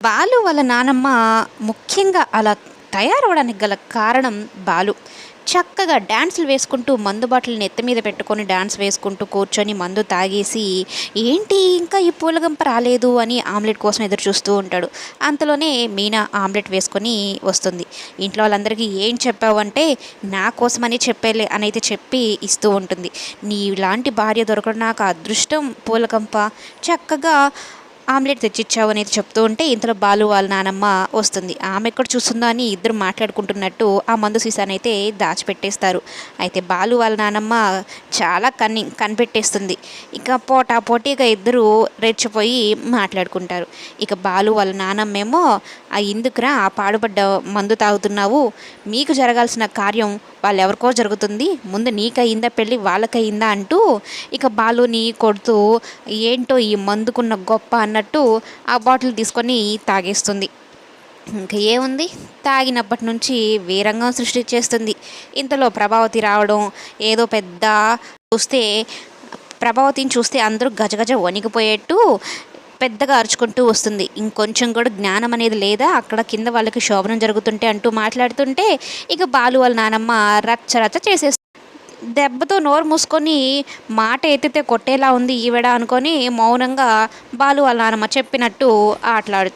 బాలు వాళ్ళ నానమ్మ ముఖ్యంగా అలా తయారవడానికి గల కారణం బాలు. చక్కగా డాన్సులు వేసుకుంటూ మందు బాటిల్ నెత్తి మీద పెట్టుకొని డాన్స్ వేసుకుంటూ కూర్చొని మందు తాగేసి, ఏంటి ఇంకా ఈ పూలగంప రాలేదు అని ఆమ్లెట్ కోసం ఎదురు చూస్తూ ఉంటాడు. అంతలోనే మీనా ఆమ్లెట్ వేసుకొని వస్తుంది. ఇంట్లో వాళ్ళందరికీ ఏం చెప్పావు అంటే, నా కోసమని చెప్పేలే అని అయితే చెప్పి ఇస్తూ ఉంటుంది. నీలాంటి భార్య దొరకడం నాకు అదృష్టం పూలగంప, చక్కగా ఆమ్లెట్ తెచ్చిచ్చావు అనేది చెప్తూ ఉంటే, ఇంతలో బాలు వాళ్ళ నానమ్మ వస్తుంది. ఆమె ఎక్కడ చూస్తుందో అని ఇద్దరు మాట్లాడుకుంటున్నట్టు ఆ మందు సీసానైతే దాచిపెట్టేస్తారు. అయితే బాలు వాళ్ళ నానమ్మ చాలా కనిపెట్టేస్తుంది. ఇక పోటాపోటీగా ఇద్దరు రెచ్చిపోయి మాట్లాడుకుంటారు. ఇక బాలు వాళ్ళ నానమ్మేమో, ఆ ఎందుకురా ఆ పాడుపడ్డ మందు తాగుతున్నావు, మీకు జరగాల్సిన కార్యం వాళ్ళెవరికో జరుగుతుంది, ముందు నీకయిందా పెళ్ళి వాళ్ళకయిందా అంటూ ఇక బాలుని కొడుతూ, ఏంటో ఈ మందుకున్న గొప్ప అన్నట్టు ఆ బాటిల్ తీసుకొని తాగేస్తుంది. ఇంకా ఏముంది, తాగినప్పటి నుంచి వీరంగం సృష్టించేస్తుంది. ఇంతలో ప్రభావతి రావడం, ఏదో పెద్ద చూస్తే ప్రభావతిని చూస్తే అందరూ గజగజ వణికిపోయేట్టు పెద్దగా అరుచుకుంటూ వస్తుంది. ఇంకొంచెం కూడా జ్ఞానం అనేది లేదా, అక్కడ కింద వాళ్ళకి శోభనం జరుగుతుంటే అంటూ మాట్లాడుతుంటే, ఇక బాలు వాళ్ళ నానమ్మ రచ్చ రచ్చ చేసేస్తుంది. దెబ్బతో నోరు మూసుకొని మాట ఎత్తితే కొట్టేలా ఉంది ఈవిడ అనుకొని మౌనంగా బాలు వాళ్ళ నానమ్మ చెప్పినట్టు ఆటలాడు